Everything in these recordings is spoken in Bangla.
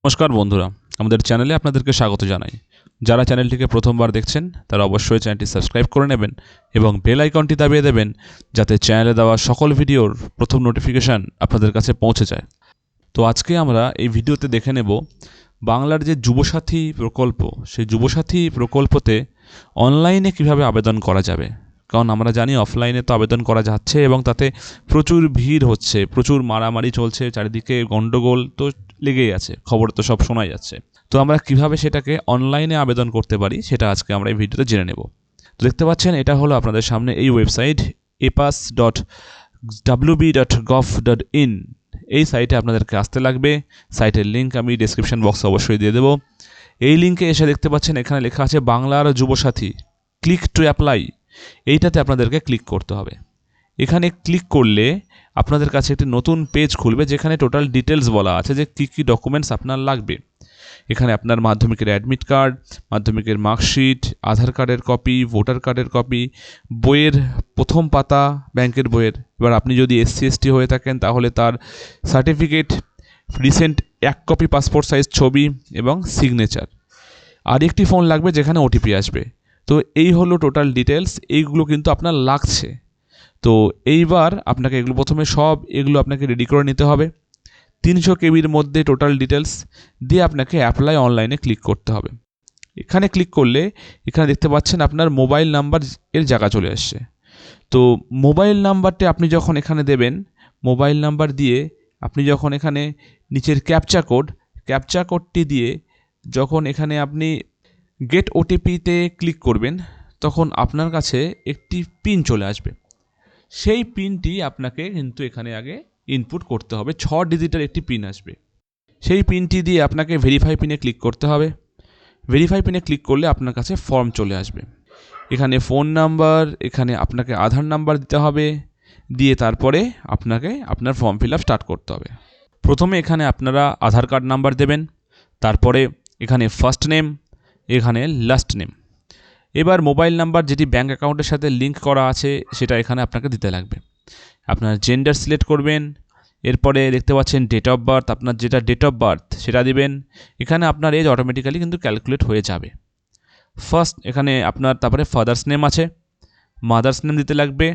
নমস্কার বন্ধুরা, আমাদের চ্যানেলে আপনাদেরকে স্বাগত জানাই। যারা চ্যানেলটিকে প্রথমবার দেখছেন তারা অবশ্যই চ্যানেলটি সাবস্ক্রাইব করে নেবেন এবং বেল আইকনটি দাবিয়ে দেবেন, যাতে চ্যানেলে দেওয়া সকল ভিডিওর প্রথম নোটিফিকেশান আপনাদের কাছে পৌঁছে যায়। তো আজকে আমরা এই ভিডিওতে দেখে নেব বাংলার যে যুবসাথী প্রকল্প, সেই যুবসাথী প্রকল্পতে অনলাইনে কিভাবে আবেদন করা যাবে। কারণ আমরা জানি অফলাইনে তো আবেদন করা যাচ্ছে এবং তাতে প্রচুর ভিড় হচ্ছে, প্রচুর মারামারি চলছে, চারিদিকে গণ্ডগোল তো লেগেই আছে, খবর তো সব শোনাই যাচ্ছে। তো আমরা কিভাবে সেটাকে অনলাইনে আবেদন করতে পারি সেটা আজকে আমরা এই ভিডিওতে জেনে নেব। তো দেখতে পাচ্ছেন, এটা হলো আপনাদের সামনে এই ওয়েবসাইট epass.wb.gov.in। এই সাইটে আপনাদেরকে আসতে লাগবে। সাইটের লিঙ্ক আমি ডেসক্রিপশন বক্সে অবশ্যই দিয়ে দেবো। এই লিঙ্কে এসে দেখতে পাচ্ছেন এখানে লেখা আছে বাংলার যুবসাথী, ক্লিক টু অ্যাপ্লাই। এইটাতে আপনাদেরকে ক্লিক করতে হবে। এখানে ক্লিক করলে আপনাদের কাছে একটি নতুন পেজ খুলবে, যেখানে টোটাল ডিটেলস বলা আছে যে কী কী ডকুমেন্টস আপনার লাগবে। এখানে আপনার মাধ্যমিকের অ্যাডমিট কার্ড, মাধ্যমিকের মার্কশিট, আধার কার্ডের কপি, ভোটার কার্ডের কপি, বইয়ের প্রথম পাতা ব্যাংকের বইয়ের। এবার আপনি যদি SC/ST হয়ে থাকেন তাহলে তার certificate, recent 1 copy passport size ছবি এবং সিগনেচার। আর একটি ফোন লাগবে যেখানে OTP আসবে। তো এই হলো টোটাল ডিটেলস। এইগুলো কিন্তু আপনার লাগছে। তো এইবার আপনাকে এগুলো প্রথমে এগুলো আপনাকে রেডি করে নিতে হবে। 300 KBর মধ্যে টোটাল ডিটেলস দিয়ে আপনাকে অ্যাপ্লাই অনলাইনে ক্লিক করতে হবে। এখানে ক্লিক করলে এখানে দেখতে পাচ্ছেন আপনার মোবাইল নাম্বার এর জায়গা চলে আসছে। তো মোবাইল নাম্বারটি আপনি যখন এখানে দেবেন, মোবাইল নাম্বার দিয়ে আপনি যখন এখানে নিচের ক্যাপচা কোডটি দিয়ে যখন এখানে আপনি গেট OTPতে ক্লিক করবেন, তখন আপনার কাছে একটি পিন চলে আসবে। সেই পিনটি আপনাকে কিন্তু এখানে আগে ইনপুট করতে হবে। 6 ডিজিটের একটি পিন আসবে। সেই পিনটি দিয়ে আপনাকে ভেরিফাই পিনে ক্লিক করতে হবে। ভেরিফাই পিনে ক্লিক করলে আপনার কাছে ফর্ম চলে আসবে। এখানে ফোন নাম্বার, এখানে আপনাকে আধার নাম্বার দিতে হবে, দিয়ে তারপরে আপনাকে আপনার ফর্ম ফিল আপ স্টার্ট করতে হবে। প্রথমে এখানে আপনারা আধার কার্ড নাম্বার দেবেন, তারপরে এখানে ফার্স্ট নেম, এখানে লাস্ট নেম। এবার মোবাইল নাম্বার যেটি ব্যাঙ্ক অ্যাকাউন্টের সাথে লিঙ্ক করা আছে সেটা এখানে আপনাকে দিতে লাগবে। আপনার জেন্ডার সিলেক্ট করবেন। এরপরে দেখতে পাচ্ছেন ডেট অফ বার্থ, আপনার যেটা ডেট অফ বার্থ সেটা দিবেন। এখানে আপনার এজ অটোমেটিক্যালি কিন্তু ক্যালকুলেট হয়ে যাবে। ফার্স্ট এখানে আপনার তারপরে ফাদার্স নেম আছে, মাদার্স নেম দিতে লাগবে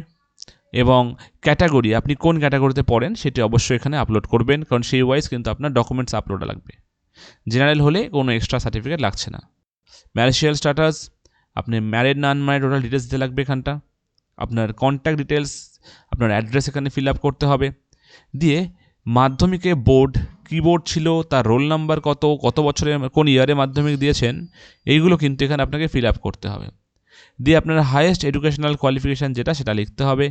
এবং ক্যাটাগরি, আপনি কোন ক্যাটাগরিতে পড়েন সেটি অবশ্যই এখানে আপলোড করবেন, কারণ সেই ওয়াইজ কিন্তু আপনার ডকুমেন্টস আপলোড লাগবে। জেনারেল হলে কোনো এক্সট্রা সার্টিফিকেট লাগছে না। ম্যারিশিয়াল স্ট্যাটাস, আপনি ম্যারিড না আনম্যারিড টোটাল ডিটেলস দিতে লাগবে এখানটা। আপনার কন্ট্যাক্ট ডিটেলস, আপনার অ্যাড্রেস এখানে ফিল আপ করতে হবে। দিয়ে মাধ্যমিকে বোর্ড কী বোর্ড ছিল, তার রোল নাম্বার কত বছরে কোন ইয়ারে মাধ্যমিক দিয়েছেন, এইগুলো কিন্তু এখানে আপনাকে ফিল আপ করতে হবে। দিয়ে আপনার হায়েস্ট এডুকেশনাল কোয়ালিফিকেশান যেটা সেটা লিখতে হবে।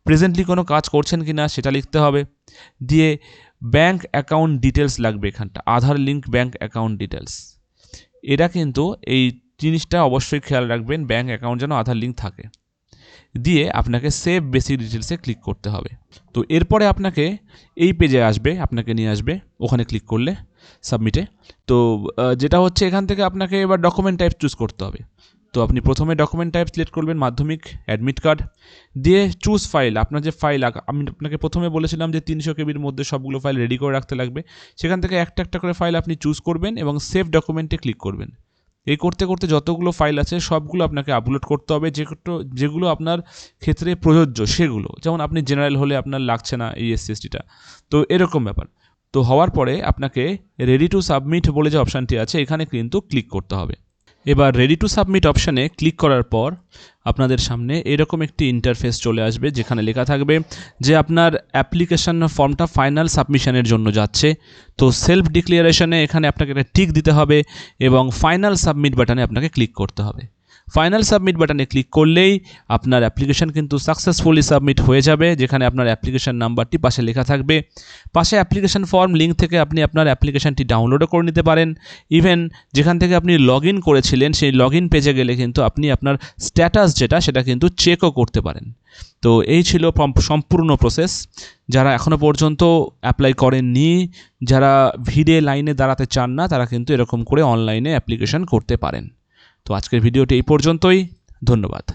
প্রেজেন্টলি কোনো কাজ করছেন কি না সেটা লিখতে হবে। দিয়ে ব্যাঙ্ক অ্যাকাউন্ট ডিটেলস লাগবে এখানটা, আধার লিঙ্ক ব্যাঙ্ক অ্যাকাউন্ট ডিটেলস। এরা কিন্তু এই জিনিসটা অবশ্যই খেয়াল রাখবেন, ব্যাঙ্ক অ্যাকাউন্ট যেন আধার লিঙ্ক থাকে। দিয়ে আপনাকে সেভ বেসিক ডিটেলসে ক্লিক করতে হবে। তো এরপরে আপনাকে এই পেজে আসবে, আপনাকে নিয়ে আসবে, ওখানে ক্লিক করলে সাবমিটে। তো যেটা হচ্ছে এখান থেকে আপনাকে এবার ডকুমেন্ট টাইপ চুজ করতে হবে। তো আপনি প্রথমে ডকুমেন্ট টাইপ সিলেক্ট করবেন মাধ্যমিক, অ্যাডমিট কার্ড, দিয়ে চুজ ফাইল। আপনার যে ফাইল, আমি আপনাকে প্রথমে বলেছিলাম যে 300 KBর মধ্যে সবগুলো ফাইল রেডি করে রাখতে লাগবে। সেখান থেকে একটা একটা করে ফাইল আপনি চুজ করবেন এবং সেভ ডকুমেন্টে ক্লিক করবেন। এই করতে করতে যতগুলো ফাইল আছে সবগুলো আপনাকে আপলোড করতে হবে, যেগুলো আপনার ক্ষেত্রে প্রযোজ্য সেগুলো। যেমন আপনি জেনারেল হলে আপনার লাগছে না এই SC/STটা, তো এরকম ব্যাপার। তো হওয়ার পরে আপনাকে রেডি টু সাবমিট বলে যে অপশানটি আছে এখানে কিন্তু ক্লিক করতে হবে। এবার রেডি টু সাবমিট অপশানে ক্লিক করার পর আপনাদের সামনে এরকম একটি ইন্টারফেস চলে আসবে, যেখানে লেখা থাকবে যে আপনার অ্যাপ্লিকেশন ফর্মটা ফাইনাল সাবমিশনের জন্য যাচ্ছে। তো সেলফ ডিক্লারেশনে এখানে আপনাকে একটা টিক দিতে হবে এবং ফাইনাল সাবমিট বাটনে আপনাকে ক্লিক করতে হবে। ফাইনাল সাবমিট বাটনে ক্লিক করলেই আপনার অ্যাপ্লিকেশন কিন্তু সাকসেসফুলি সাবমিট হয়ে যাবে, যেখানে আপনার অ্যাপ্লিকেশন নাম্বারটি পাশে লেখা থাকবে। পাশে অ্যাপ্লিকেশন ফর্ম লিঙ্ক থেকে আপনি আপনার অ্যাপ্লিকেশনটি ডাউনলোডও করে নিতে পারেন। ইভেন যেখান থেকে আপনি লগ ইন করেছিলেন সেই লগ ইন পেজে গেলে কিন্তু আপনি আপনার স্ট্যাটাস সেটা কিন্তু চেকও করতে পারেন। তো এই ছিল সম্পূর্ণ প্রসেস। যারা এখনও পর্যন্ত অ্যাপ্লাই করেননি, যারা ভিড়ে লাইনে দাঁড়াতে চান না, তারা কিন্তু এরকম করে অনলাইনে অ্যাপ্লিকেশন করতে পারেন। তো আজকের ভিডিওটি এই পর্যন্তই। ধন্যবাদ।